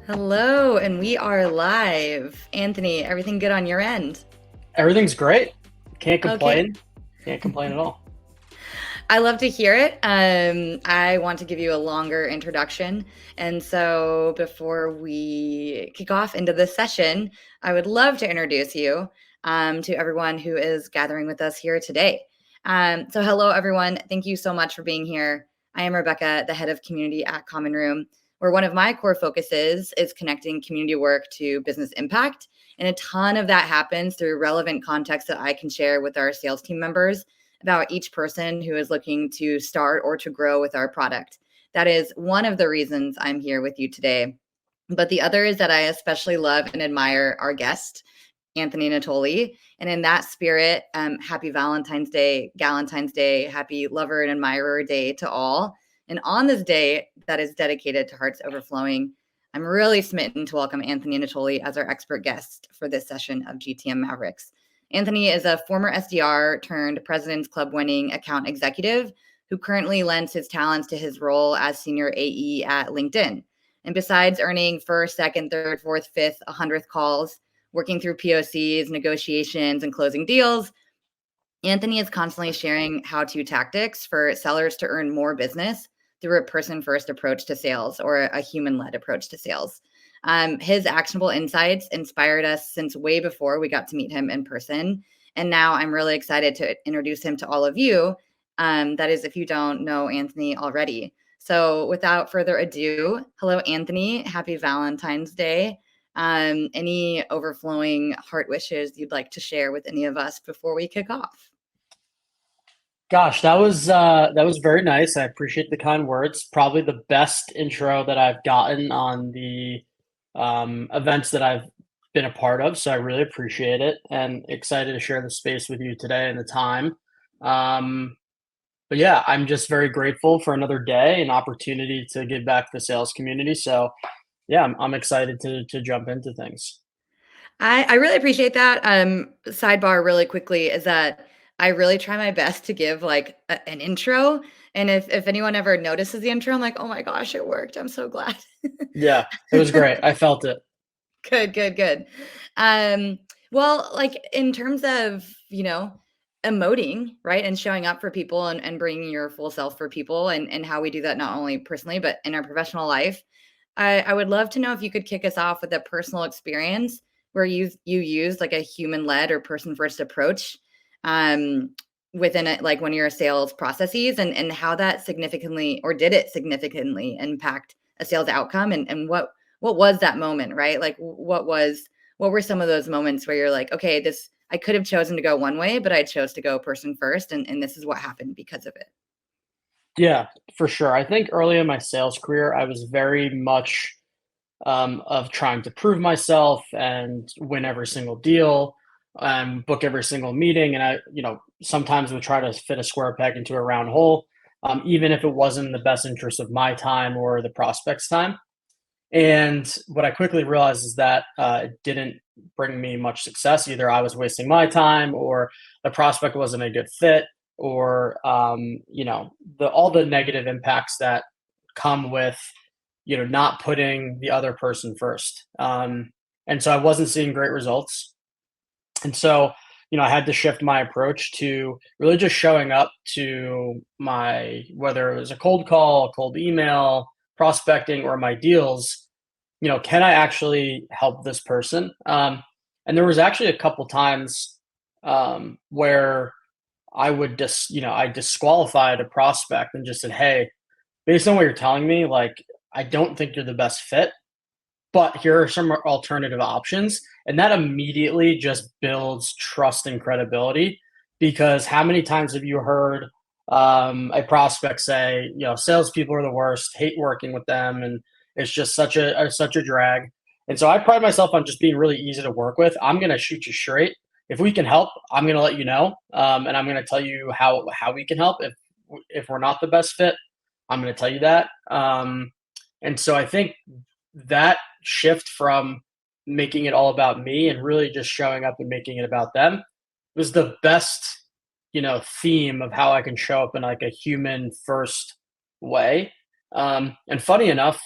Hello, and we are live. Anthony, everything good on your end? Everything's great. Can't Okay, complain. Can't complain at all. I love to hear it. I want to give you a longer introduction. And so before we kick off into this session, I would love to introduce you to everyone who is gathering with us here today. So, hello, everyone. Thank you so much for being here. I am Rebecca, the head of community at Common Room, where one of my core focuses is connecting community work to business impact. And a ton of that happens through relevant context that I can share with our sales team members about each person who is looking to start or to grow with our product. That is one of the reasons I'm here with you today. But the other is that I especially love and admire our guest, Anthony Natoli. And in that spirit, happy Valentine's Day, Galentine's Day, happy Lover and Admirer Day to all. And on this day that is dedicated to hearts overflowing, I'm really smitten to welcome Anthony Natoli as our expert guest for this session of GTM Mavericks. Anthony is a former SDR turned President's Club winning account executive who currently lends his talents to his role as senior AE at LinkedIn. And besides earning first, second, third, fourth, fifth, 100th calls, working through POCs, negotiations, and closing deals, Anthony is constantly sharing how to tactics for sellers to earn more business through a person first approach to sales or a human led approach to sales. His actionable insights inspired us since way before we got to meet him in person. And now I'm really excited to introduce him to all of you. That is, if you don't know Anthony already. So without further ado, hello, Anthony. Happy Valentine's Day. Any overflowing heart wishes you'd like to share with any of us before we kick off? Gosh, that was very nice. I appreciate the kind words. Probably the best intro that I've gotten on the events that I've been a part of. So I really appreciate it and excited to share the space with you today and the time. Um, but yeah, I'm just very grateful for another day and opportunity to give back to the sales community. So yeah, I'm excited to jump into things. I really appreciate that. Sidebar really quickly is that I really try my best to give like an intro. And if anyone ever notices the intro, I'm like, oh my gosh, it worked. I'm so glad. Yeah, it was great. I felt it. Good, good, good. Um, well, like in terms of, emoting, right, and showing up for people and bringing your full self for people and how we do that not only personally, but in our professional life, I would love to know if you could kick us off with a personal experience where you used like a human led or person first approach um, within it, like one of your sales processes and how that significantly or did it significantly impact a sales outcome and what was that moment, right? Like what were some of those moments where you're like, okay, this I could have chosen to go one way, but I chose to go person first and this is what happened because of it. Yeah, for sure. I think early in my sales career, I was very much of trying to prove myself and win every single deal, book every single meeting. And sometimes would try to fit a square peg into a round hole, even if it wasn't in the best interest of my time or the prospect's time. And what I quickly realized is that it didn't bring me much success. Either I was wasting my time, or the prospect wasn't a good fit, or the all the negative impacts that come with not putting the other person first. And so I wasn't seeing great results. And so I had to shift my approach to really just showing up to my, whether it was a cold call, a cold email, prospecting, or my deals. Can I actually help this person? And there was actually a couple times where I disqualified a prospect and just said, hey, based on what you're telling me, like, I don't think you're the best fit, but here are some alternative options. And that immediately just builds trust and credibility, because how many times have you heard a prospect say, salespeople are the worst, hate working with them, and it's just such a drag. And so I pride myself on just being really easy to work with. I'm going to shoot you straight. If we can help, I'm going to let you know, and I'm going to tell you how we can help. If we're not the best fit, I'm going to tell you that. And so I think that shift from making it all about me and really just showing up and making it about them was the best, theme of how I can show up in like a human first way. And funny enough,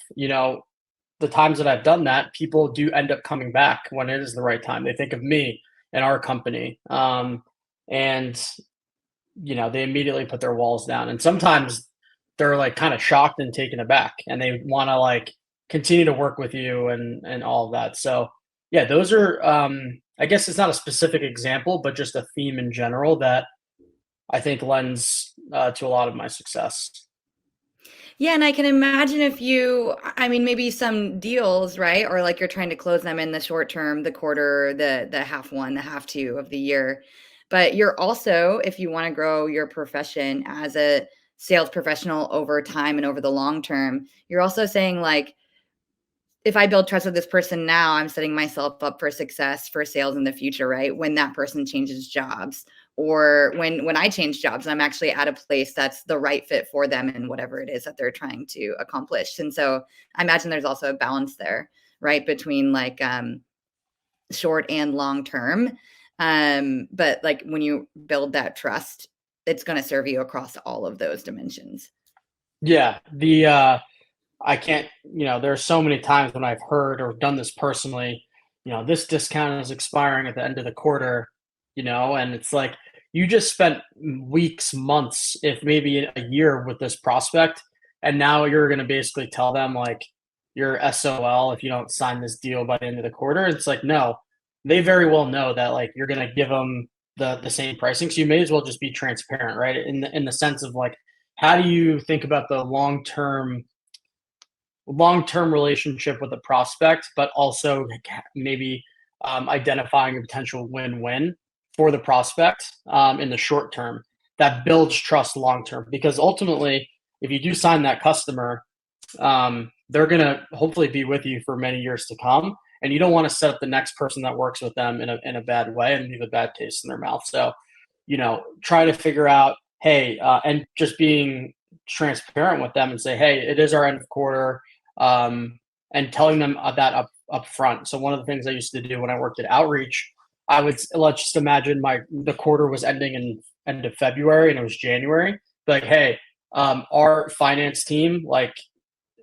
the times that I've done that, people do end up coming back when it is the right time. They think of me and our company, and they immediately put their walls down. And sometimes they're like kind of shocked and taken aback, and they want to like continue to work with you and all of that. So yeah, those are I guess it's not a specific example, but just a theme in general that I think lends to a lot of my success. Yeah, and I can imagine if you, I mean, maybe some deals, right? Or like you're trying to close them in the short term, the quarter, the half one, the half two of the year. But you're also, if you want to grow your profession as a sales professional over time and over the long term, you're also saying like, if I build trust with this person now, I'm setting myself up for success for sales in the future, right? When that person changes jobs or when I change jobs, I'm actually at a place that's the right fit for them and whatever it is that they're trying to accomplish. And so I imagine there's also a balance there, right? Between like short and long term. But like when you build that trust, it's going to serve you across all of those dimensions. Yeah, the I can't, there are so many times when I've heard or done this personally, this discount is expiring at the end of the quarter, and it's like you just spent weeks, months, if maybe a year with this prospect, and now you're going to basically tell them like you're SOL if you don't sign this deal by the end of the quarter. It's like, no, they very well know that like you're going to give them the same pricing. So you may as well just be transparent, right? In the sense of like, how do you think about the long-term relationship with a prospect, but also maybe identifying a potential win-win for the prospect in the short term that builds trust long term. Because ultimately, if you do sign that customer, they're going to hopefully be with you for many years to come. And you don't want to set up the next person that works with them in a bad way and leave a bad taste in their mouth. So, try to figure out, hey, and just being transparent with them and say, hey, it is our end of quarter, and telling them that up front. So one of the things I used to do when I worked at Outreach, let's just imagine the quarter was ending in end of February and it was January. Like, hey, our finance team like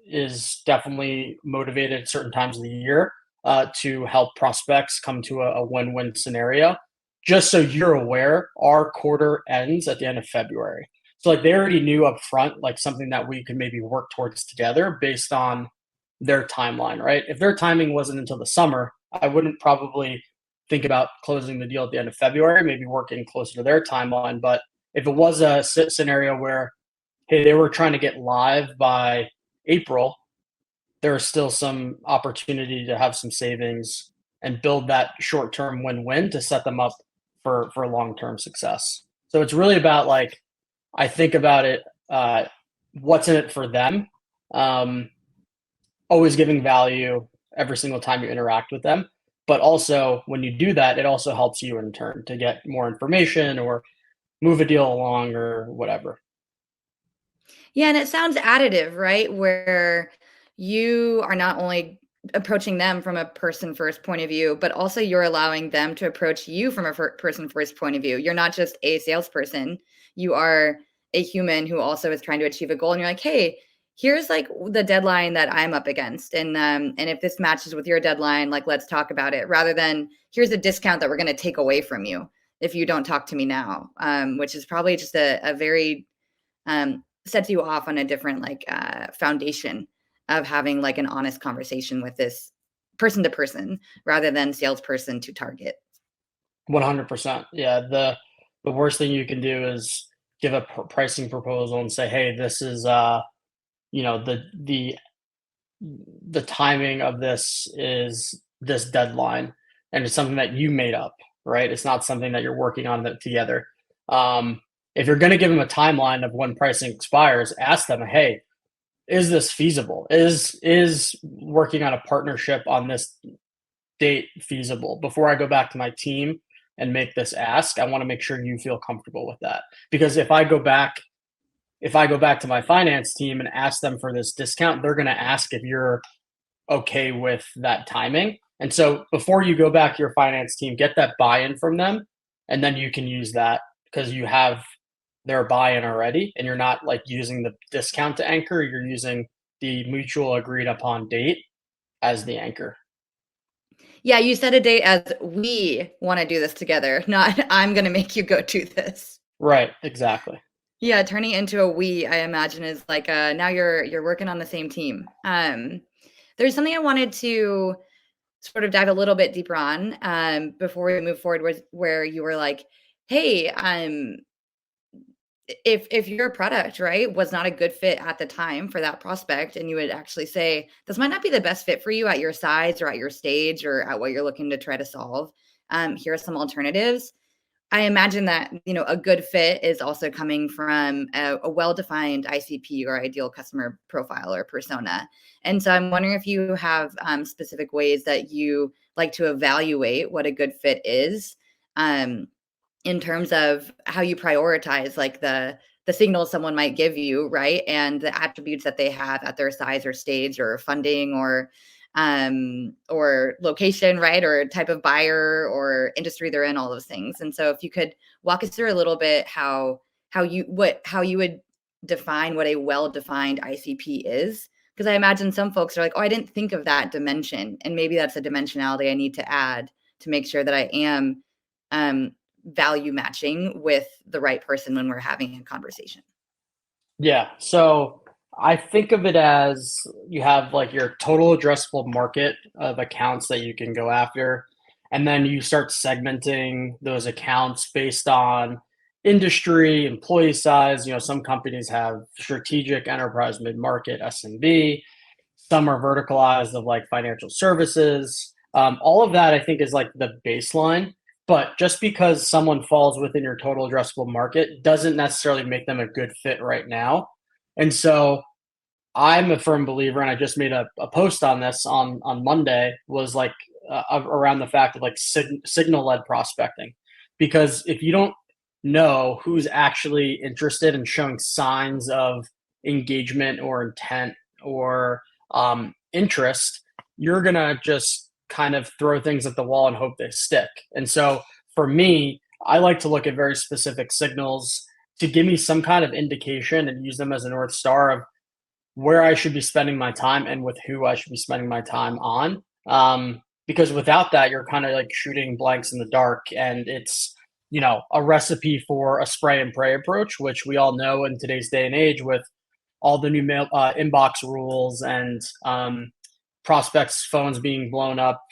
is definitely motivated at certain times of the year to help prospects come to a win-win scenario. Just so you're aware, our quarter ends at the end of February. So like they already knew up front, like something that we could maybe work towards together based on their timeline, right? If their timing wasn't until the summer, I wouldn't probably think about closing the deal at the end of February, maybe working closer to their timeline. But if it was a scenario where, hey, they were trying to get live by April, there is still some opportunity to have some savings and build that short-term win-win to set them up for long-term success. So it's really about like I think about it, what's in it for them, um, always giving value every single time you interact with them. But also, when you do that, it also helps you in turn to get more information or move a deal along or whatever. Yeah, and it sounds additive, right? Where you are not only approaching them from a person first point of view, but also you're allowing them to approach you from a person first point of view. You're not just a salesperson, you are a human who also is trying to achieve a goal. And you're like, hey, here's like the deadline that I'm up against. And if this matches with your deadline, like let's talk about it rather than here's a discount that we're going to take away from you if you don't talk to me now, which is probably just a very sets you off on a different like foundation of having like an honest conversation with this person to person rather than salesperson to target. 100%. Yeah. The worst thing you can do is give a pricing proposal and say, hey, this is you know the timing of this is this deadline, and it's something that you made up, right? It's not something that you're working on together. Um, if you're going to give them a timeline of when pricing expires, ask them, hey, is this feasible? Is working on a partnership on this date feasible? Before I go back to my team and make this ask, I want to make sure you feel comfortable with that. Because if I go back to my finance team and ask them for this discount, they're going to ask if you're okay with that timing. And so before you go back to your finance team, get that buy-in from them, and then you can use that because you have their buy-in already, and you're not like using the discount to anchor. You're using the mutual agreed upon date, as the anchor. Yeah, you set a date as we want to do this together, not I'm going to make you go do this. Right, exactly. Yeah, turning it into a we, I imagine, is like now you're working on the same team. There's something I wanted to sort of dive a little bit deeper on before we move forward, was where you were like, "Hey, if your product, right, was not a good fit at the time for that prospect, and you would actually say, this might not be the best fit for you at your size or at your stage or at what you're looking to try to solve. Here are some alternatives." I imagine that, a good fit is also coming from a well-defined ICP or ideal customer profile or persona. And so I'm wondering if you have specific ways that you like to evaluate what a good fit is. Um, in terms of how you prioritize like the signals someone might give you, right? And the attributes that they have at their size or stage or funding or location, right? Or type of buyer or industry they're in, all those things. And so if you could walk us through a little bit how you would define what a well-defined ICP is. Because I imagine some folks are like, oh, I didn't think of that dimension. And maybe that's a dimensionality I need to add to make sure that I am um, value matching with the right person when we're having a conversation. Yeah. So I think of it as you have like your total addressable market of accounts that you can go after. And then you start segmenting those accounts based on industry, employee size. Some companies have strategic enterprise mid-market SMB. Some are verticalized of like financial services. All of that I think is like the baseline. But just because someone falls within your total addressable market doesn't necessarily make them a good fit right now. And so I'm a firm believer, and I just made a post on this on Monday, was like around the fact of like signal led prospecting. Because if you don't know who's actually interested in showing signs of engagement or intent or interest, you're going to just kind of throw things at the wall and hope they stick. And so for me, I like to look at very specific signals to give me some kind of indication and use them as a North Star of where I should be spending my time and with who I should be spending my time on. Because without that, you're kind of like shooting blanks in the dark, and it's a recipe for a spray and pray approach, which we all know in today's day and age with all the new mail inbox rules and prospects' phones being blown up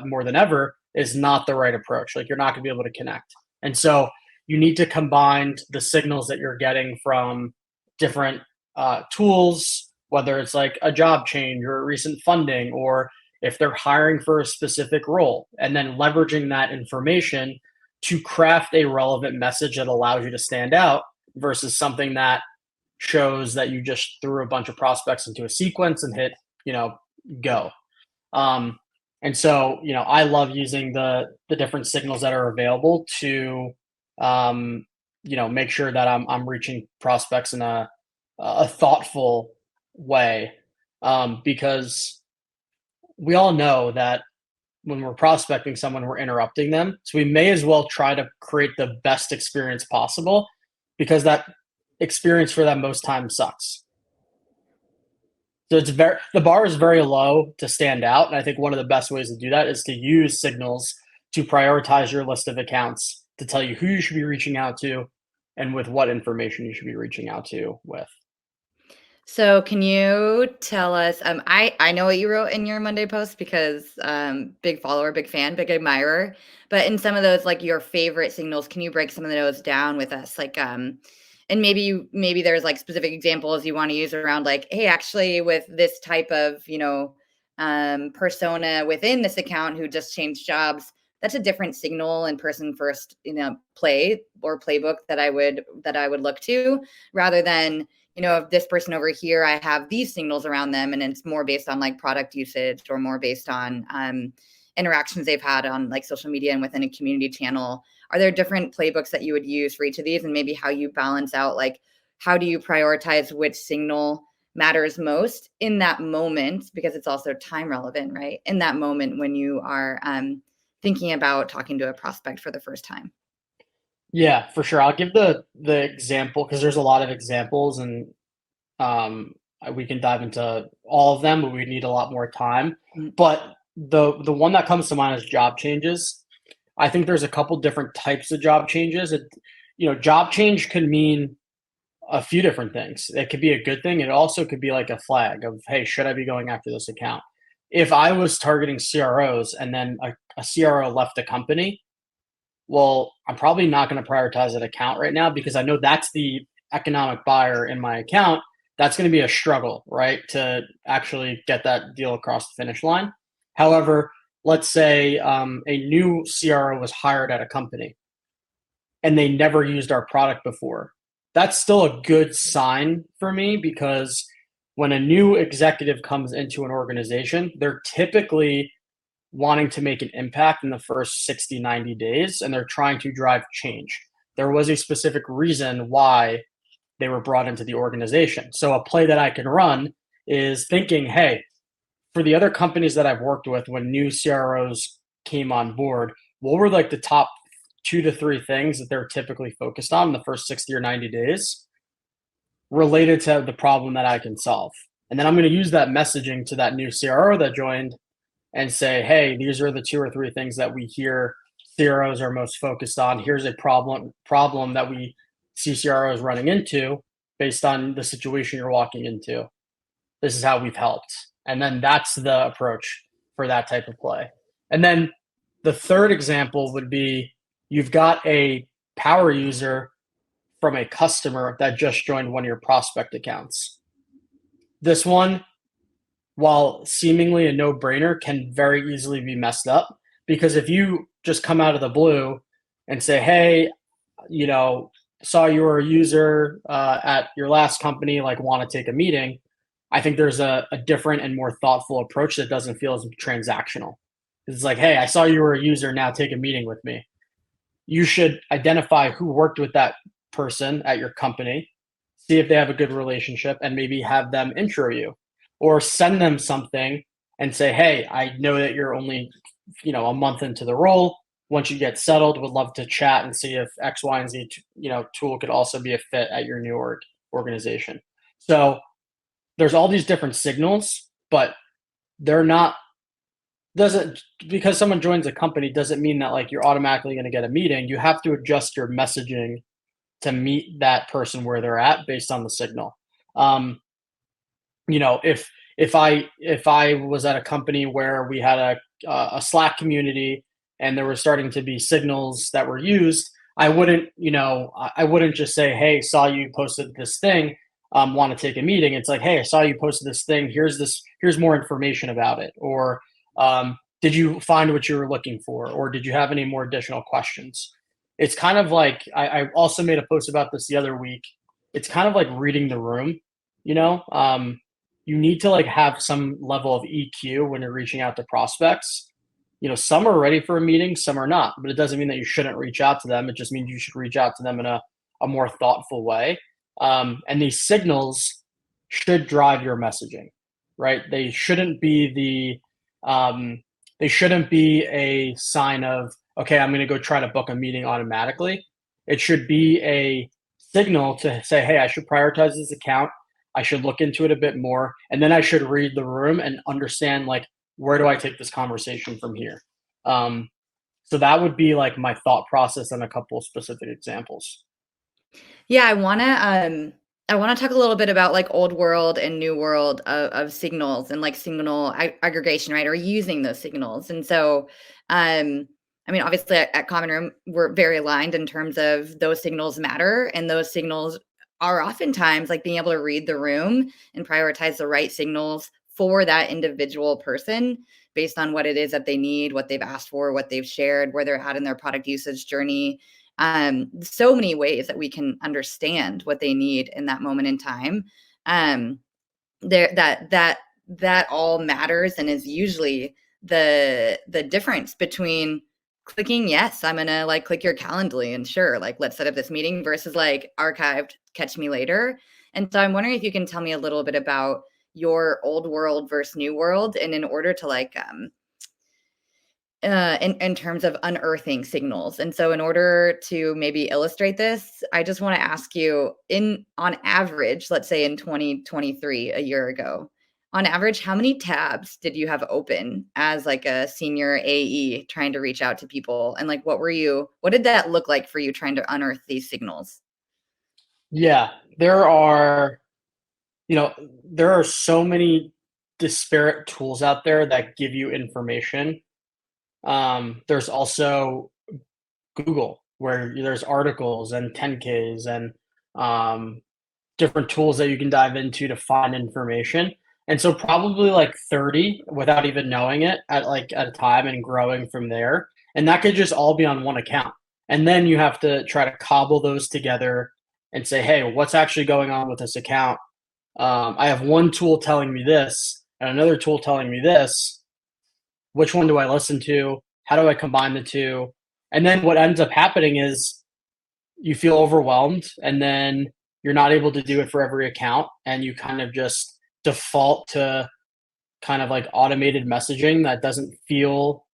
more than ever is not the right approach. Like you're not going to be able to connect, and so you need to combine the signals that you're getting from different tools, whether it's like a job change or a recent funding, or if they're hiring for a specific role, and then leveraging that information to craft a relevant message that allows you to stand out versus something that shows that you just threw a bunch of prospects into a sequence and hit, go. Um, and so, I love using the different signals that are available to, make sure that I'm reaching prospects in a thoughtful way, because we all know that when we're prospecting someone, we're interrupting them. So we may as well try to create the best experience possible because that experience for them most times sucks. So the bar is very low to stand out. And I think one of the best ways to do that is to use signals to prioritize your list of accounts to tell you who you should be reaching out to and with what information you should be reaching out to with. So can you tell us, I know what you wrote in your Monday post because big follower, big fan, big admirer. But in some of those, like your favorite signals, can you break some of those down with us? Like and maybe there's like specific examples you want to use around like, hey, actually with this type of, persona within this account who just changed jobs, that's a different signal and person first, play or playbook that I would look to, rather than, if this person over here, I have these signals around them, and it's more based on like product usage or more based on interactions they've had on like social media and within a community channel. Are there different playbooks that you would use for each of these, and maybe how you balance out like how do you prioritize which signal matters most in that moment, because it's also time relevant, right? In that moment when you are thinking about talking to a prospect for the first time. Yeah, for sure. I'll give the example because there's a lot of examples, and we can dive into all of them, but we need a lot more time. Mm. But the one that comes to mind is job changes. I think there's a couple different types of job changes. Job change can mean a few different things. It could be a good thing. It also could be like a flag of, hey, should I be going after this account? If I was targeting CROs and then a CRO left the company, well, I'm probably not going to prioritize that account right now because I know that's the economic buyer in my account. That's going to be a struggle, right, to actually get that deal across the finish line. However, let's say a new CRO was hired at a company and they never used our product before. That's still a good sign for me because when a new executive comes into an organization, they're typically wanting to make an impact in the first 60, 90 days, and they're trying to drive change. There was a specific reason why they were brought into the organization. So, a play that I can run is thinking, hey, for the other companies that I've worked with when new CROs came on board, what were like the top 2 to 3 things that they're typically focused on in the first 60 or 90 days related to the problem that I can solve? And then I'm going to use that messaging to that new CRO that joined and say, hey, these are the 2 or 3 things that we hear CROs are most focused on. Here's a problem that we see CROs running into based on the situation you're walking into. This is how we've helped. And then that's the approach for that type of play. And then the third example would be you've got a power user from a customer that just joined one of your prospect accounts. This one, while seemingly a no-brainer, can very easily be messed up because if you just come out of the blue and say, hey, saw you were a user at your last company, like want to take a meeting, I think there's a different and more thoughtful approach that doesn't feel as transactional. It's like, hey, I saw you were a user, now take a meeting with me. You should identify who worked with that person at your company, see if they have a good relationship, and maybe have them intro you or send them something and say, hey, I know that you're only a month into the role. Once you get settled, would love to chat and see if X, Y, and Z tool could also be a fit at your new organization. So there's all these different signals, but they're not doesn't because someone joins a company doesn't mean that like you're automatically going to get a meeting. You have to adjust your messaging to meet that person where they're at based on the signal. Um, if I was at a company where we had a Slack community and there were starting to be signals that were used, I wouldn't just say, hey, saw you posted this thing, want to take a meeting. It's like, hey, I saw you posted this thing, here's more information about it, or did you find what you were looking for, or did you have any more additional questions? It's kind of like I also made a post about this the other week. It's kind of like reading the room, you know. You need to like have some level of EQ when you're reaching out to prospects. Some are ready for a meeting, some are not, but it doesn't mean that you shouldn't reach out to them. It just means you should reach out to them in a more thoughtful way. And these signals should drive your messaging, right? They shouldn't be a sign of, okay, I'm going to go try to book a meeting automatically. It should be a signal to say, hey, I should prioritize this account. I should look into it a bit more. And then I should read the room and understand, like, where do I take this conversation from here? So that would be like my thought process and a couple of specific examples. Yeah, I wanna talk a little bit about, like, old world and new world of signals and, like, signal aggregation, right, or using those signals, and so, I mean, obviously, at Common Room, we're very aligned in terms of those signals matter, and those signals are oftentimes, like, being able to read the room and prioritize the right signals for that individual person based on what it is that they need, what they've asked for, what they've shared, where they're at in their product usage journey, so many ways that we can understand what they need in that moment in time. Um, that all matters and is usually the difference between clicking yes, I'm gonna like click your Calendly and sure, like let's set up this meeting versus like archived, catch me later. And so I'm wondering if you can tell me a little bit about your old world versus new world, and in order to like in terms of unearthing signals. And so in order to maybe illustrate this, I just want to ask you, in on average, let's say in 2023, a year ago, on average, how many tabs did you have open as like a senior AE trying to reach out to people? And like what did that look like for you trying to unearth these signals? Yeah, there are, you know, there are so many disparate tools out there that give you information. There's also Google, where there's articles and 10Ks and um, different tools that you can dive into to find information. And so probably like 30 without even knowing it at a time and growing from there. And that could just all be on one account. And then you have to try to cobble those together and say, hey, what's actually going on with this account? I have one tool telling me this and another tool telling me this. Which one do I listen to? How do I combine the two? And then what ends up happening is you feel overwhelmed and then you're not able to do it for every account and you kind of just default to kind of like automated messaging that doesn't feel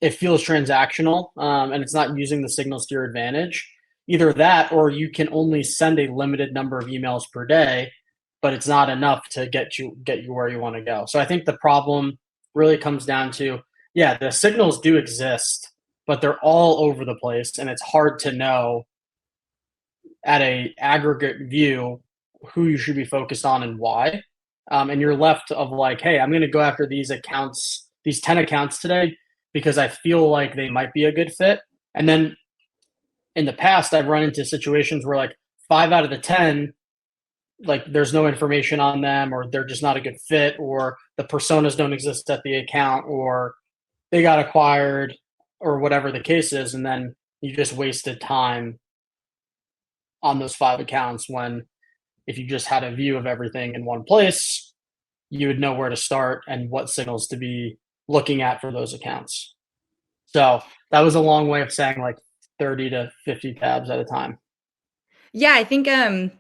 it feels transactional, and it's not using the signals to your advantage. Either that or you can only send a limited number of emails per day, but it's not enough to get you where you want to go. So I think the problem really comes down to, yeah, the signals do exist, but they're all over the place and it's hard to know at a aggregate view who you should be focused on and why. And you're left of like, hey, I'm going to go after these accounts, these 10 accounts today because I feel like they might be a good fit. And then in the past, I've run into situations where like 5 out of the 10, like there's no information on them, or they're just not a good fit, or the personas don't exist at the account, or they got acquired, or whatever the case is. And then you just wasted time on those 5 accounts when if you just had a view of everything in one place, you would know where to start and what signals to be looking at for those accounts. So that was a long way of saying like 30 to 50 tabs at a time. Yeah, I think I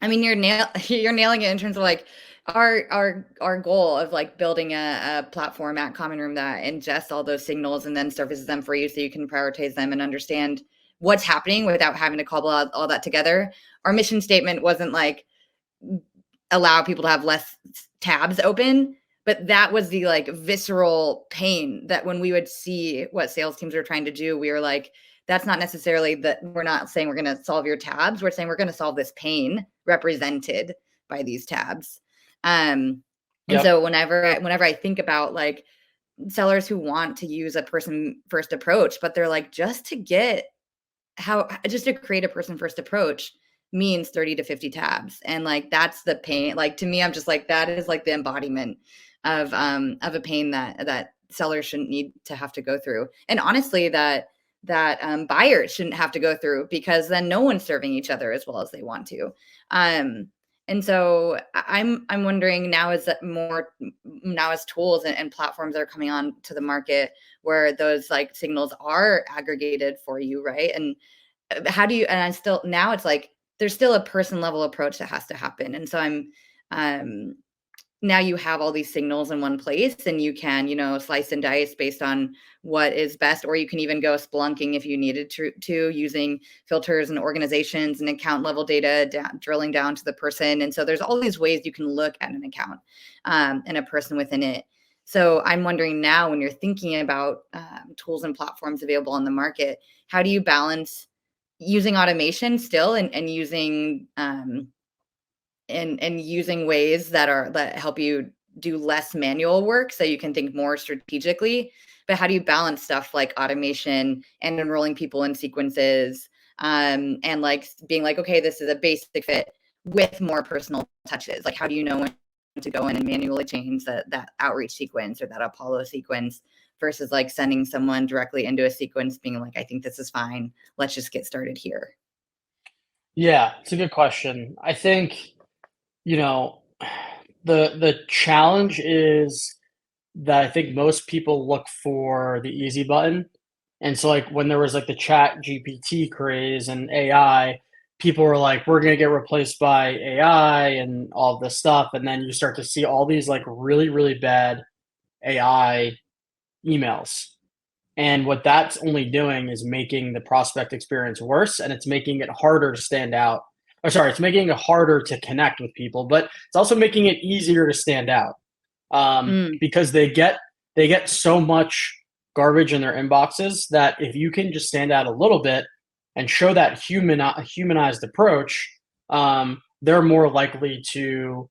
mean you're nailing it in terms of like our goal of like building a platform at Common Room that ingests all those signals and then surfaces them for you so you can prioritize them and understand what's happening without having to cobble all that together. Our mission statement wasn't like allow people to have less tabs open, but that was the like visceral pain that when we would see what sales teams were trying to do, we were like, that's not necessarily that we're not saying we're going to solve your tabs. We're saying we're going to solve this pain represented by these tabs. And Yep. so whenever I think about like sellers who want to use a person first approach, but they're like, just to create a person first approach means 30 to 50 tabs. And like that's the pain. Like to me, I'm just like that is like the embodiment of a pain that sellers shouldn't need to have to go through. And honestly, that buyers shouldn't have to go through, because then no one's serving each other as well as they want to. Um, and so I'm wondering now, as tools and platforms that are coming on to the market where those like signals are aggregated for you, right? And how do you, and I still, now it's like there's still a person level approach that has to happen. And so um now you have all these signals in one place and you can, slice and dice based on what is best, or you can even go splunking if you needed to using filters and organizations and account level data, drilling down to the person. And so there's all these ways you can look at an account and a person within it. So I'm wondering now, when you're thinking about tools and platforms available on the market, how do you balance using automation still and using and using ways that help you do less manual work so you can think more strategically? But how do you balance stuff like automation and enrolling people in sequences, and like being like, okay, this is a basic fit with more personal touches? Like how do you know when to go in and manually change that outreach sequence or that Apollo sequence versus like sending someone directly into a sequence being like, I think this is fine, let's just get started here? Yeah, it's a good question. I think, you know, the challenge is that I think most people look for the easy button. And so like when there was like the chat GPT craze and AI, people were like, we're gonna get replaced by AI and all this stuff. And then you start to see all these like really, really bad AI emails. And what that's only doing is making the prospect experience worse, and it's making it harder to stand out. Or sorry, it's making it harder to connect with people, but it's also making it easier to stand out, Mm. because they get so much garbage in their inboxes that if you can just stand out a little bit and show that humanized approach, they're more likely to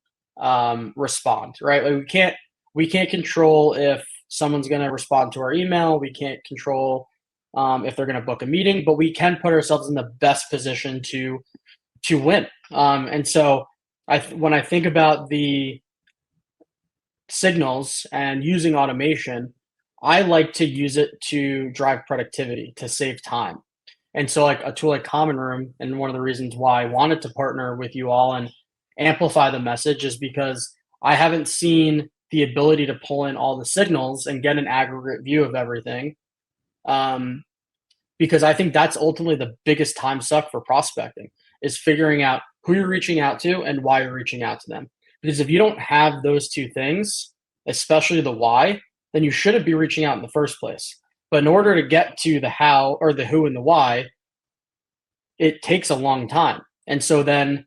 respond. Right? Like we can't control if someone's going to respond to our email. We can't control if they're going to book a meeting, but we can put ourselves in the best position to win. And so when I think about the signals and using automation, I like to use it to drive productivity, to save time. And so, like a tool like Common Room, and one of the reasons why I wanted to partner with you all and amplify the message is because I haven't seen the ability to pull in all the signals and get an aggregate view of everything. Um, because I think that's ultimately the biggest time suck for prospecting is figuring out who you're reaching out to and why you're reaching out to them. Because if you don't have those two things, especially the why, then you shouldn't be reaching out in the first place. But in order to get to the how or the who and the why, it takes a long time. And so then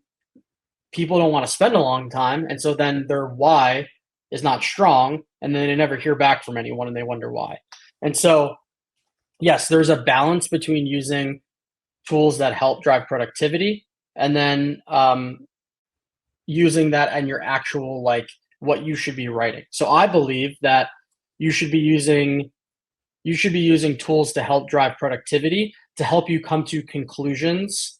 people don't want to spend a long time. And so then their why is not strong. And then they never hear back from anyone and they wonder why. And so yes, there's a balance between using tools that help drive productivity and then using that and your actual like what you should be writing. So I believe that you should be using you should be using tools to help drive productivity to help you come to conclusions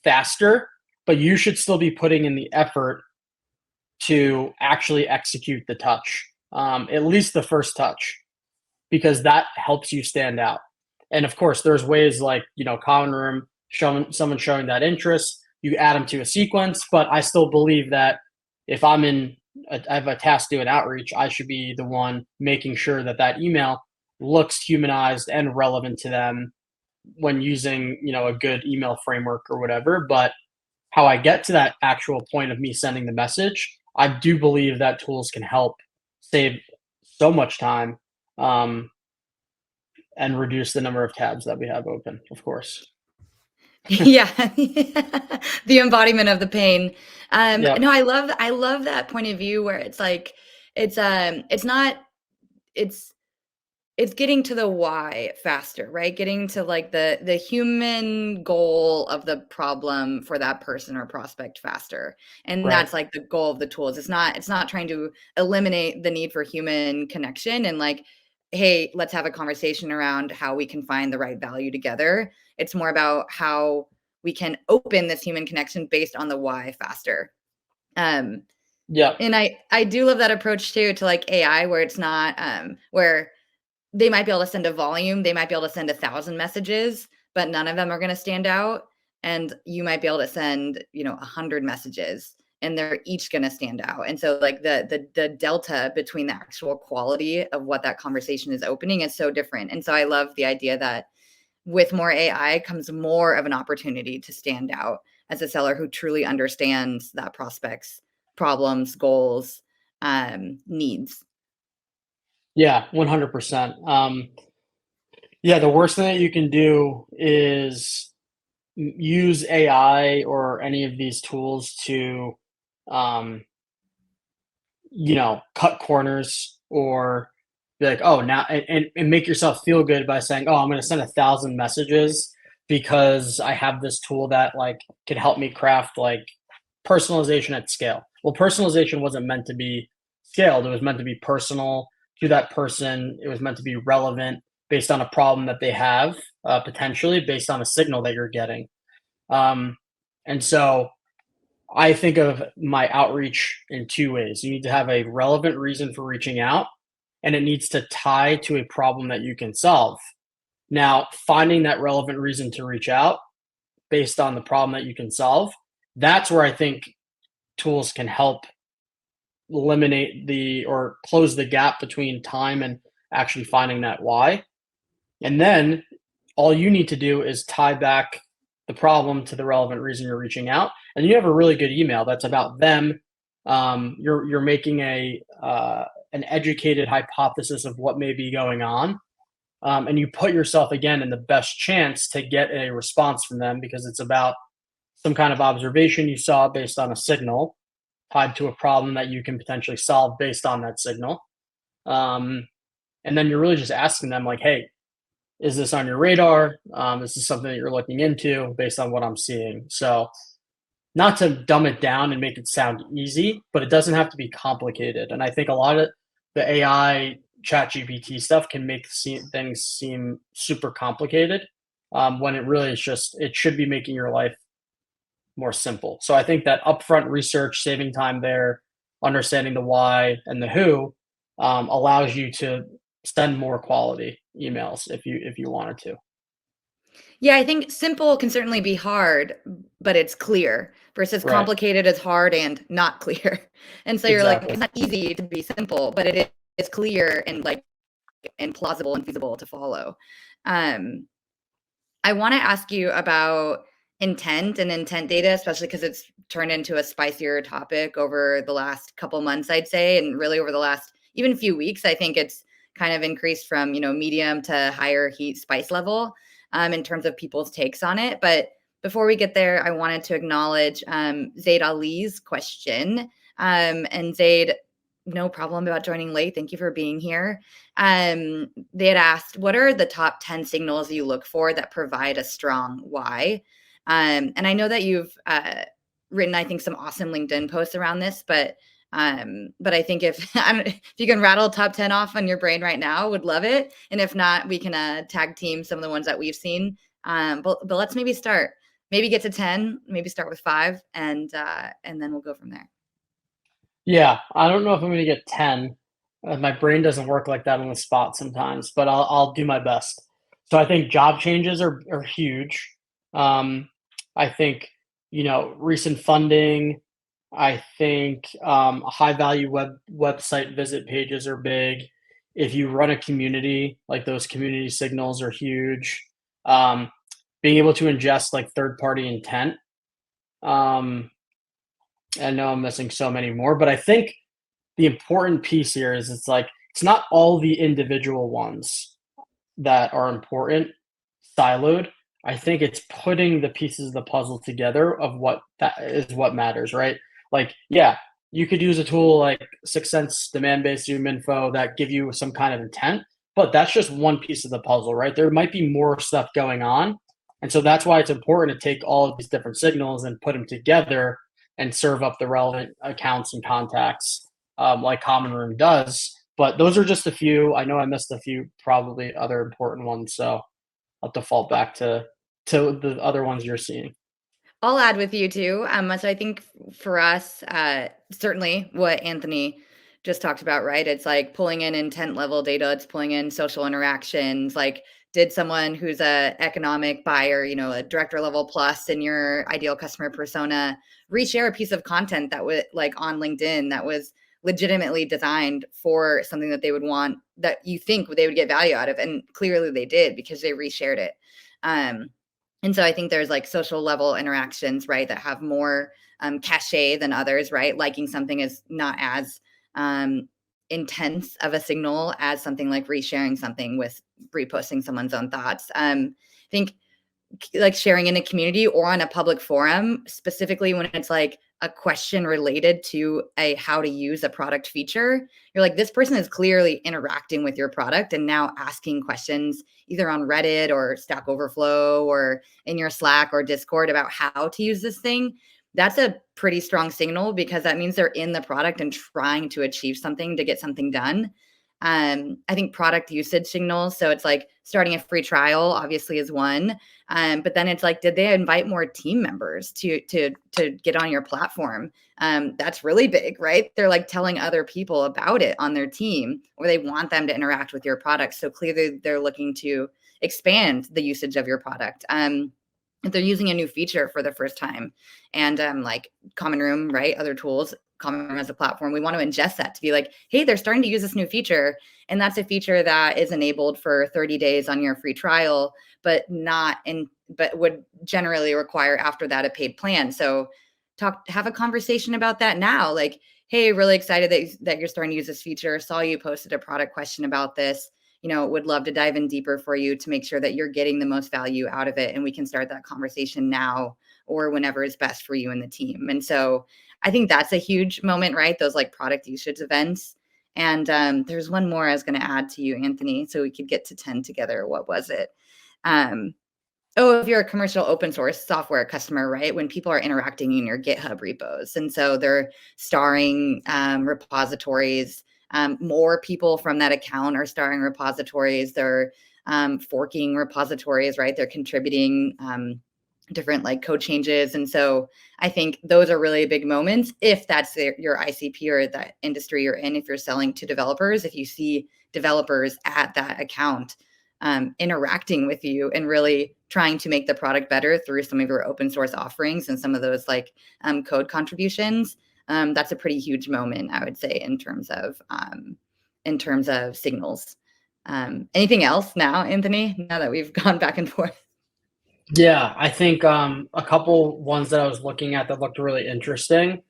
faster, but you should still be putting in the effort to actually execute the touch, at least the first touch, because that helps you stand out. And of course, there's ways like, Common Room, showing that interest, you add them to a sequence. But I still believe that if I have a task to do an outreach, I should be the one making sure that that email looks humanized and relevant to them when using, a good email framework or whatever. But how I get to that actual point of me sending the message, I do believe that tools can help save so much time, um, and reduce the number of tabs that we have open, of course. Yeah. The embodiment of the pain. Yep. No, I love that point of view where it's like it's not it's it's getting to the why faster, right? Getting to like the human goal of the problem for that person or prospect faster. And Right. that's like the goal of the tools. It's not trying to eliminate the need for human connection and like, hey, let's have a conversation around how we can find the right value together. It's more about how we can open this human connection based on the why faster. Um, Yep. and I do love that approach too to like AI where it's not where they might be able to send a volume, they might be able to send 1,000 messages, but none of them are gonna stand out, and you might be able to send, 100 messages, and they're each gonna stand out, and so, like, the delta between the actual quality of what that conversation is opening is so different, and so I love the idea that with more AI comes more of an opportunity to stand out as a seller who truly understands that prospect's problems, goals, needs. Yeah, 100%. Yeah, the worst thing that you can do is use AI or any of these tools to, um, cut corners or be like, oh, now, and make yourself feel good by saying, oh, I'm going to send 1,000 messages because I have this tool that like can help me craft like personalization at scale. Well, personalization wasn't meant to be scaled. It was meant to be personal to that person. It was meant to be relevant based on a problem that they have, potentially based on a signal that you're getting. Um, and so I think of my outreach in two ways. You need to have a relevant reason for reaching out, and it needs to tie to a problem that you can solve. Now, finding that relevant reason to reach out based on the problem that you can solve, that's where I think tools can help eliminate the or close the gap between time and actually finding that why. And then all you need to do is tie back the problem to the relevant reason you're reaching out, and you have a really good email that's about them. You're making an educated hypothesis of what may be going on, and you put yourself again in the best chance to get a response from them because it's about some kind of observation you saw based on a signal tied to a problem that you can potentially solve based on that signal. Um, and then you're really just asking them, like, hey, is this on your radar? Is this something that you're looking into based on what I'm seeing? So, not to dumb it down and make it sound easy, but it doesn't have to be complicated. And I think a lot of the AI chat GPT stuff can make things seem super complicated when it really is just, it should be making your life more simple. So I think that upfront research, saving time there, understanding the why and the who allows you to send more quality emails if you wanted to. Yeah, I think simple can certainly be hard, but it's clear versus Right. complicated is hard and not clear. And so you're like, Exactly. it's not easy to be simple, but it is clear and like and plausible and feasible to follow. Um, I want to ask you about intent and intent data, especially because it's turned into a spicier topic over the last couple months, I'd say, and really over the last even few weeks. I think it's kind of increased from medium to higher heat spice level in terms of people's takes on it. But before we get there, I wanted to acknowledge Zaid Ali's question. And Zaid, no problem about joining late. Thank you for being here. They had asked, what are the top 10 signals you look for that provide a strong why? And I know that you've written, I think, some awesome LinkedIn posts around this, but I think if if you can rattle top 10 off on your brain right now, would love it. And if not, we can tag team some of the ones that we've seen. But let's maybe start, maybe get to 10, maybe start with five, and then we'll go from there. Yeah, I don't know if I'm gonna get 10. My brain doesn't work like that on the spot sometimes, but I'll do my best. So I think job changes are huge. Um, I think, recent funding. I think high value website visit pages are big. If you run a community, like those community signals are huge. Um, Being able to ingest like third party intent. Um, I know I'm missing so many more, but I think the important piece here is it's not all the individual ones that are important siloed. I think it's putting the pieces of the puzzle together of what that is what matters, right? Like, yeah, you could use a tool like 6sense demand-based Zoom info that give you some kind of intent, but that's just one piece of the puzzle, right? There might be more stuff going on. And so that's why it's important to take all of these different signals and put them together and serve up the relevant accounts and contacts like Common Room does. But those are just a few. I know I missed a few, probably other important ones. So I'll default back to the other ones you're seeing. I'll add with you too. So I think for us, certainly what Anthony just talked about, right? It's like pulling in intent level data. It's pulling in social interactions. Like, did someone who's a economic buyer, a director level plus in your ideal customer persona, reshare a piece of content that was like on LinkedIn that was legitimately designed for something that they would want, that you think they would get value out of, and clearly they did because they reshared it. Um, and so I think there's like social level interactions, right, that have more cachet than others, right? Liking something is not as um, intense of a signal as something like resharing something with reposting someone's own thoughts. I think like sharing in a community or on a public forum, specifically when it's like a question related to a how to use a product feature, you're like, this person is clearly interacting with your product and now asking questions either on Reddit or Stack Overflow or in your Slack or Discord about how to use this thing. That's a pretty strong signal because that means they're in the product and trying to achieve something to get something done. I think product usage signals. So it's like starting a free trial, obviously, is one. But then it's like, did they invite more team members to get on your platform? That's really big, right? They're like telling other people about it on their team, or they want them to interact with your product. So clearly, they're looking to expand the usage of your product. If they're using a new feature for the first time, and like Common Room, right? Other tools, Common Room as a platform, we want to ingest that to be like, hey, they're starting to use this new feature, and that's a feature that is enabled for 30 days on your free trial, but would generally require after that a paid plan. So have a conversation about that now. Like, hey, really excited that you're starting to use this feature. Saw you posted a product question about this. Would love to dive in deeper for you to make sure that you're getting the most value out of it. And we can start that conversation now or whenever is best for you and the team. And so I think that's a huge moment, right? Those like product usage events. And there's one more I was going to add to you, Anthony, so we could get to 10 together. What was it? Um, Oh, if you're a commercial open source software customer, right? When people are interacting in your GitHub repos, and so they're starring repositories, more people from that account are starring repositories. They're forking repositories, right? They're contributing different like code changes, and so I think those are really big moments. If that's your ICP or that industry you're in, if you're selling to developers, if you see developers at that account interacting with you and really trying to make the product better through some of your open source offerings and some of those like code contributions. That's a pretty huge moment, I would say, in terms of signals. Anything else now, Anthony? Now that we've gone back and forth. Yeah, I think a couple ones that I was looking at that looked really interesting.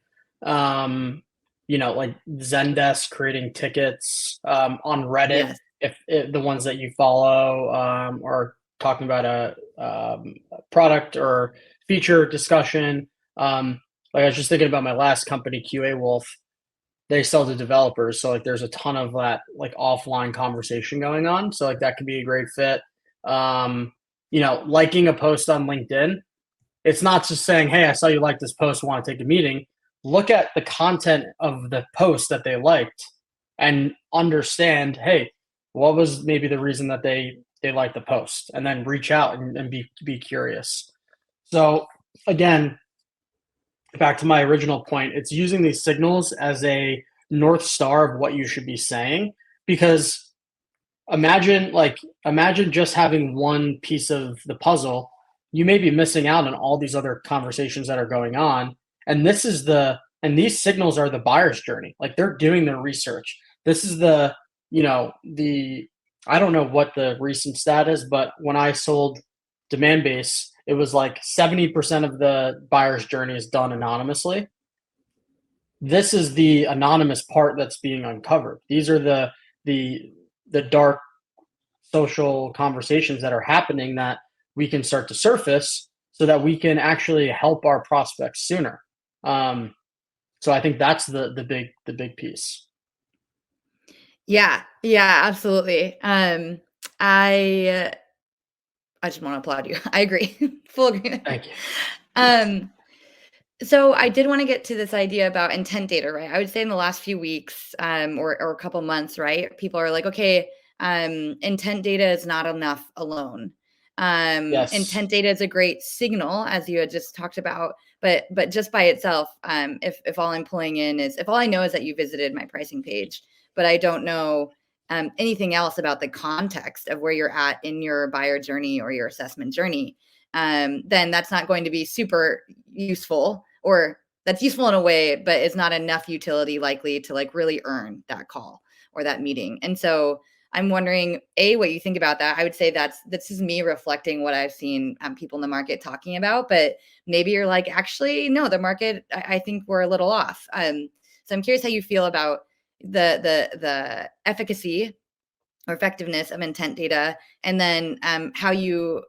Um, like Zendesk creating tickets on Reddit. Yes. If the ones that you follow are talking about a product or feature discussion. Like I was just thinking about my last company, QA Wolf. They sell to developers, so like there's a ton of that like offline conversation going on. So like that could be a great fit. Um, liking a post on LinkedIn, it's not just saying, "Hey, I saw you like this post, want to take a meeting." Look at the content of the post that they liked and understand, hey, what was maybe the reason that they liked the post, and then reach out and be curious. So again, back to my original point, it's using these signals as a north star of what you should be saying, because imagine just having one piece of the puzzle. You may be missing out on all these other conversations that are going on. And these signals are the buyer's journey. Like they're doing their research. This is the I don't know what the recent stat is, but when I sold demand base, it was like 70% of the buyer's journey is done anonymously. This is the anonymous part that's being uncovered. These are the the dark social conversations that are happening that we can start to surface so that we can actually help our prospects sooner. So I think that's the big piece. Yeah, absolutely. I I just want to applaud you. I agree. Full agreement. Thank you. Um, So I did want to get to this idea about intent data, right? I would say in the last few weeks, or a couple months, right? People are like, okay, intent data is not enough alone. Yes. Intent data is a great signal, as you had just talked about, but just by itself, if all I'm pulling in is if all I know is that you visited my pricing page, but I don't know anything else about the context of where you're at in your buyer journey or your assessment journey, then that's not going to be super useful, or that's useful in a way, but it's not enough utility likely to like really earn that call or that meeting. And so I'm wondering, A, what you think about that. I would say this is me reflecting what I've seen people in the market talking about, but maybe you're like, actually, no, the market, I think we're a little off. So I'm curious how you feel about the efficacy or effectiveness of intent data, and then how you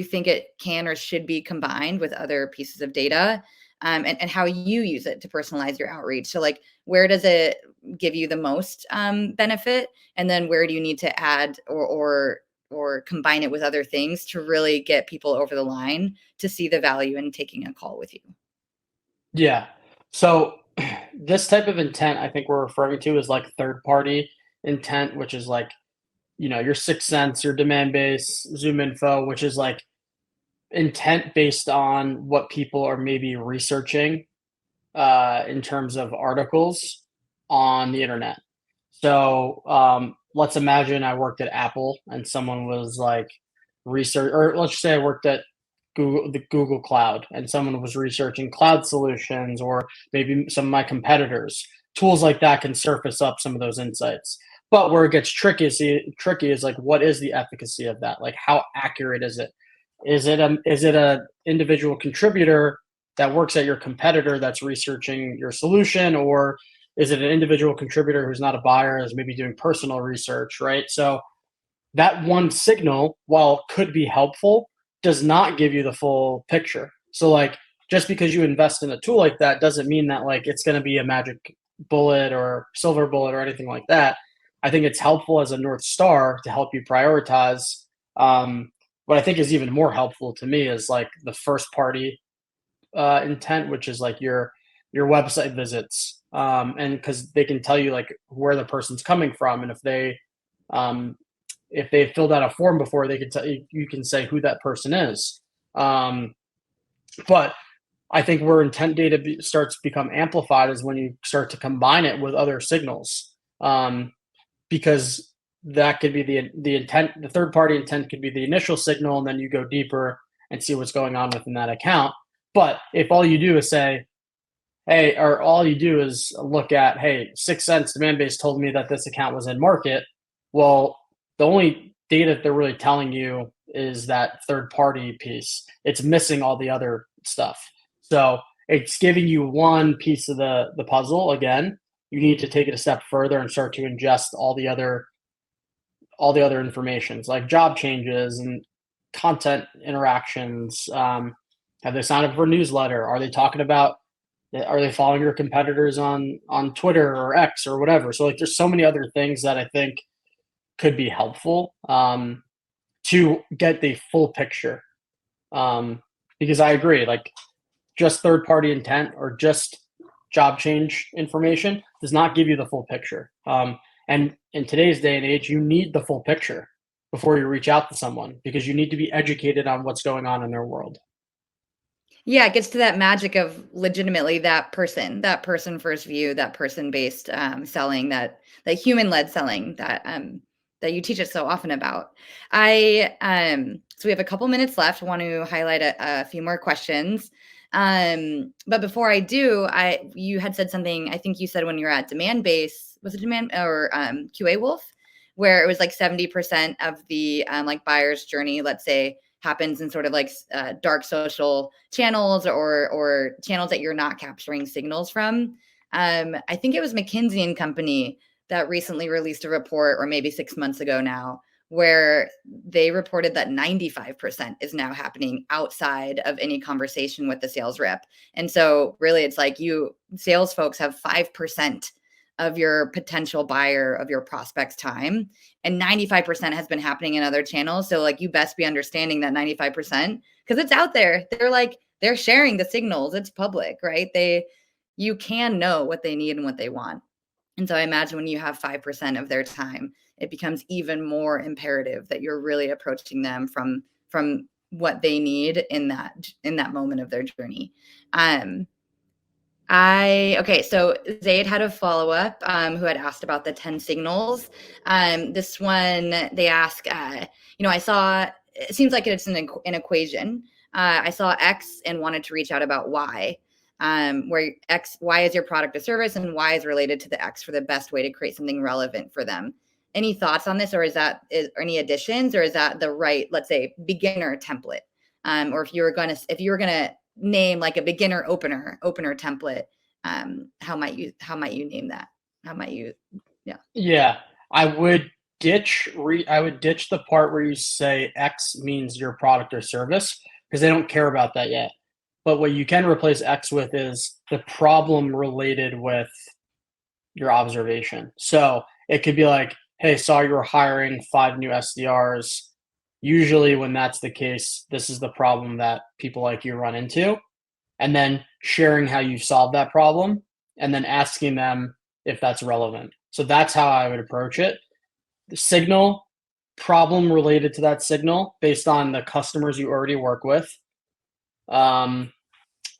think it can or should be combined with other pieces of data, and how you use it to personalize your outreach. So like, where does it give you the most benefit, and then where do you need to add or combine it with other things to really get people over the line to see the value in taking a call with you? Yeah. So this type of intent I think we're referring to is like third party intent, which is like, your sixth sense, your demand base, Zoom info, which is like intent based on what people are maybe researching in terms of articles on the internet. So let's imagine I worked at Apple and someone was like research, or let's just say I worked at the Google Cloud, and someone was researching cloud solutions, or maybe some of my competitors. Tools like that can surface up some of those insights. But where it gets tricky is like, what is the efficacy of that? Like, how accurate is it? Is it a individual contributor that works at your competitor that's researching your solution, or is it an individual contributor who's not a buyer, is maybe doing personal research, right? So that one signal, while could be helpful, does not give you the full picture. So like just because you invest in a tool like that doesn't mean that like it's going to be a magic bullet or silver bullet or anything like that. I think it's helpful as a north star to help you prioritize. What I think is even more helpful to me is like the first party intent, which is like your website visits, and because they can tell you like where the person's coming from, and um, if they filled out a form before, they can tell you, you can say who that person is. Um, but I think where intent data starts to become amplified is when you start to combine it with other signals, because that could be the intent. The third party intent could be the initial signal, and then you go deeper and see what's going on within that account. But if all you do is say, hey, or all you do is look at, hey, 6 cents demand base told me that this account was in market. Well, the only data they're really telling you is that third party piece. It's missing all the other stuff. So it's giving you one piece of the puzzle. Again, you need to take it a step further and start to ingest all the other informations like job changes and content interactions. Have they signed up for a newsletter? Are they talking about, are they following your competitors on Twitter or X or whatever? So like there's so many other things that I think could be helpful, to get the full picture. Because I agree, like just third party intent or just job change information does not give you the full picture. And in today's day and age, you need the full picture before you reach out to someone because you need to be educated on what's going on in their world. Yeah, it gets to that magic of legitimately that person first view, that person based selling, that human led selling that you teach us so often about. So we have a couple minutes left. I want to highlight a few more questions. But before I do, you had said something. I think you said when you were at Demand Base, was it Demand or QA Wolf, where it was like 70% of the like buyer's journey, let's say, happens in sort of like dark social channels or channels that you're not capturing signals from. I think it was McKinsey and Company that recently released a report, or maybe 6 months ago now, where they reported that 95% is now happening outside of any conversation with the sales rep. And so really it's like you sales folks have 5% of your potential buyer of your prospect's time, and 95% has been happening in other channels. So like you best be understanding that 95% because it's out there. They're sharing the signals. It's public, right? You can know what they need and what they want. And so I imagine when you have 5% of their time, it becomes even more imperative that you're really approaching them from what they need in that moment of their journey. Okay, so Zaid had a follow-up who had asked about the 10 signals. This one, they ask, I saw, it seems like it's an equation. I saw X and wanted to reach out about Y, where Y is your product or service and Y is related to the X for the best way to create something relevant for them. Any thoughts on this, or is any additions, or is that the right, let's say, beginner template? Or if you were gonna name like a beginner opener template, how might you name that? How might you Yeah. Yeah, I would I would ditch the part where you say X means your product or service because they don't care about that yet. But what you can replace X with is the problem related with your observation. So it could be like, hey, saw you were hiring 5 new SDRs. Usually, when that's the case, this is the problem that people like you run into. And then sharing how you solved that problem and then asking them if that's relevant. So that's how I would approach it. The signal, problem related to that signal based on the customers you already work with. Um,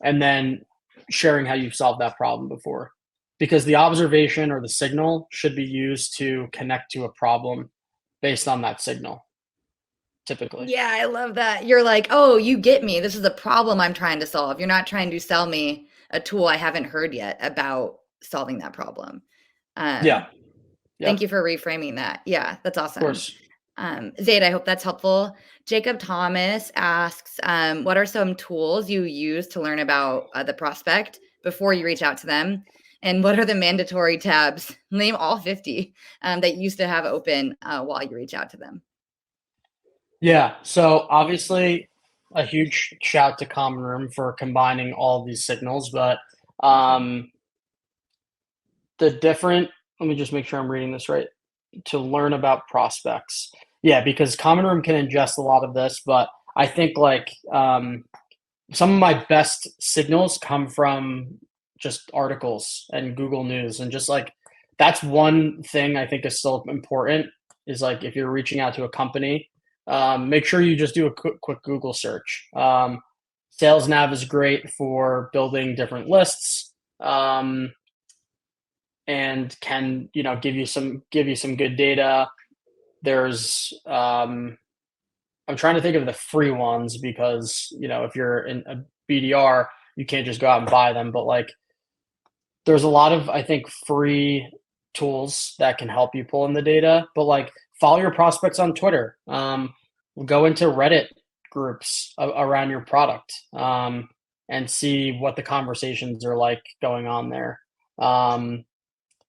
and then sharing how you've solved that problem before. Because the observation or the signal should be used to connect to a problem based on that signal, typically. Yeah, I love that. You're like, oh, you get me. This is a problem I'm trying to solve. You're not trying to sell me a tool I haven't heard yet about solving that problem. Yeah. Um, Yep. Thank you for reframing that. Yeah, that's Of awesome. course. Zaid, I hope that's helpful. Jacob Thomas asks, what are some tools you use to learn about the prospect before you reach out to them? And what are the mandatory tabs? Name all 50 that you used to have open while you reach out to them. Yeah, so obviously a huge shout to Common Room for combining all of these signals, but Thank you. um, the different, let me just make sure I'm reading this right, to learn about prospects. Yeah, because Common Room can ingest a lot of this, but I think some of my best signals come from just articles and Google News and just like that's one thing I think is still important is like if you're reaching out to a company, make sure you just do a quick Google search. Sales Nav is great for building different lists, and can give you some good data. There's I'm trying to think of the free ones because if you're in a BDR, you can't just go out and buy them. But like, there's a lot of I think free tools that can help you pull in the data. But like, follow your prospects on Twitter. Go into Reddit groups around your product, and see what the conversations are like going on there. Um,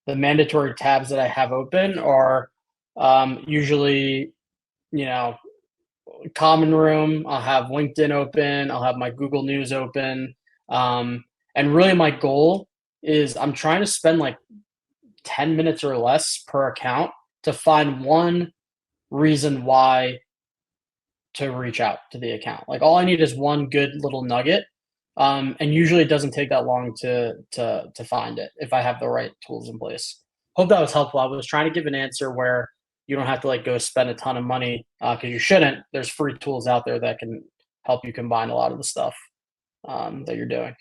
the mandatory tabs that I have open are usually you know Common Room. I'll have LinkedIn open. I'll have my Google News open. Um, and really, my goal is I'm trying to spend like 10 minutes or less per account to find one reason why to reach out to the account. Like all I need is one good little nugget. And usually it doesn't take that long to find it if I have the right tools in place. Hope that was helpful. I was trying to give an answer where you don't have to like go spend a ton of money because you shouldn't. There's free tools out there that can help you combine a lot of the stuff that you're doing.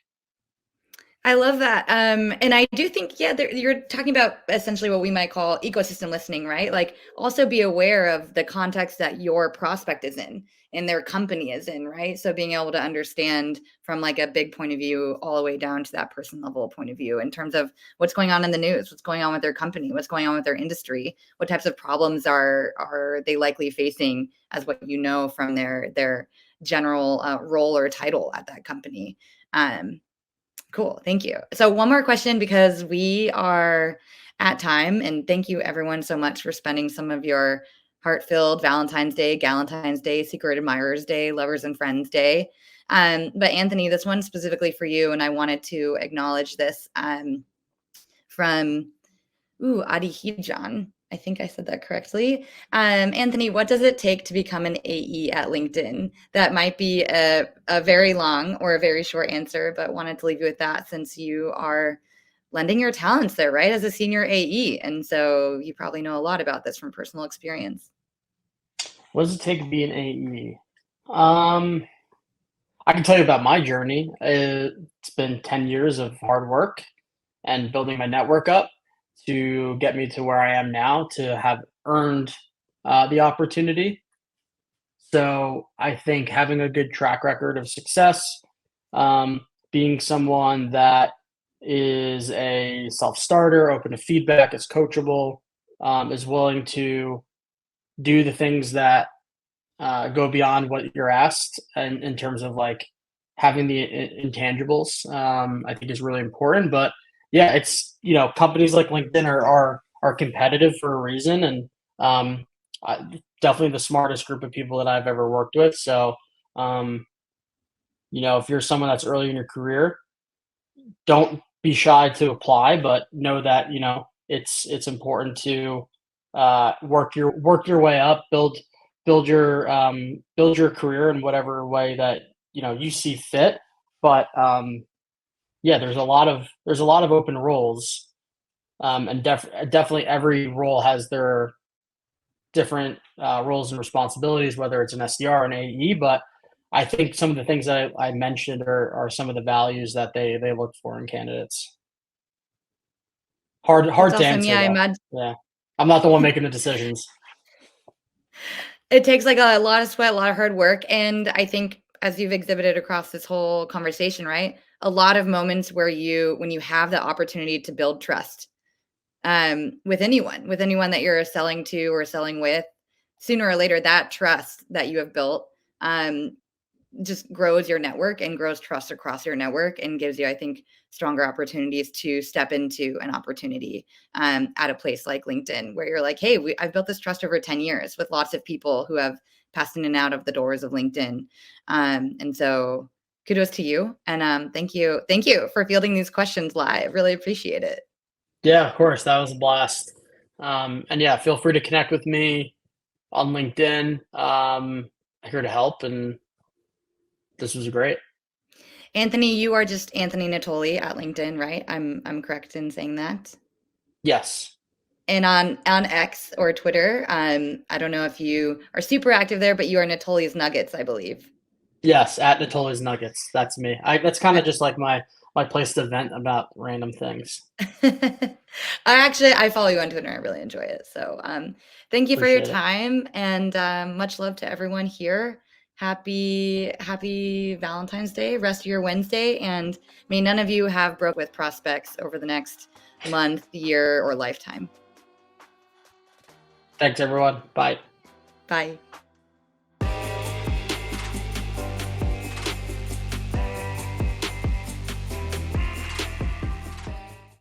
I love that. And I do think, yeah, you're talking about essentially what we might call ecosystem listening, right? Like also be aware of the context that your prospect is in and their company is in, right? So being able to understand from like a big point of view all the way down to that person level point of view in terms of what's going on in the news, what's going on with their company, what's going on with their industry, what types of problems are they likely facing as what you know from their general role or title at that company. Cool. Thank you. So one more question because we are at time, and thank you everyone so much for spending some of your heart-filled Valentine's Day, Galentine's Day, Secret Admirers Day, Lovers and Friends Day. But Anthony, this one specifically for you, and I wanted to acknowledge this from Adihijan. I think I said that correctly. Anthony, what does it take to become an AE at LinkedIn? That might be a very long or a very short answer, but wanted to leave you with that since you are lending your talents there, right? As a senior AE. And so you probably know a lot about this from personal experience. What does it take to be an AE? Um, I can tell you about my journey. It's been 10 years of hard work and building my network up to get me to where I am now to have earned the opportunity. So I think having a good track record of success, being someone that is a self starter, open to feedback, is coachable, is willing to do the things that go beyond what you're asked, and in terms of like having the intangibles, I think is really important. But yeah, it's companies like LinkedIn are competitive for a reason, and definitely the smartest group of people that I've ever worked with. So um, if you're someone that's early in your career, don't be shy to apply, but know that it's important to work your way up, build your career in whatever way that you see fit. But yeah, there's a lot of open roles, and definitely every role has their different roles and responsibilities, whether it's an SDR or an AE. But I think some of the things that I mentioned are some of the values that they look for in candidates. Hard That's hard to awesome. answer Yeah, I though. imagine Yeah, I'm not the one making the decisions. it takes like a lot of sweat, a lot of hard work. And I think as you've exhibited across this whole conversation, right? A lot of moments where when you have the opportunity to build trust with anyone that you're selling to or selling with, sooner or later, that trust that you have built just grows your network and grows trust across your network and gives you, I think, stronger opportunities to step into an opportunity at a place like LinkedIn, where you're like, hey, I've built this trust over 10 years with lots of people who have passed in and out of the doors of LinkedIn. And so kudos to you. And thank you. Thank you for fielding these questions live. Really appreciate it. Yeah, of course, that was a blast. And yeah, feel free to connect with me on LinkedIn. I'm here to help, and this was great. Anthony, you are just Anthony Natoli at LinkedIn, right? I'm correct in saying that. Yes. And on X or Twitter, I don't know if you are super active there, but you are Natoli's Nuggets, I believe. Yes, at Natoli's Nuggets. That's me. That's kind I, of just like my place to vent about random things. I follow you on Twitter. I really enjoy it. So thank you for your Appreciate it. time and much love to everyone here. Happy Valentine's Day, rest of your Wednesday, and may none of you have broke with prospects over the next month, year, or lifetime. Thanks, everyone. Bye. Bye.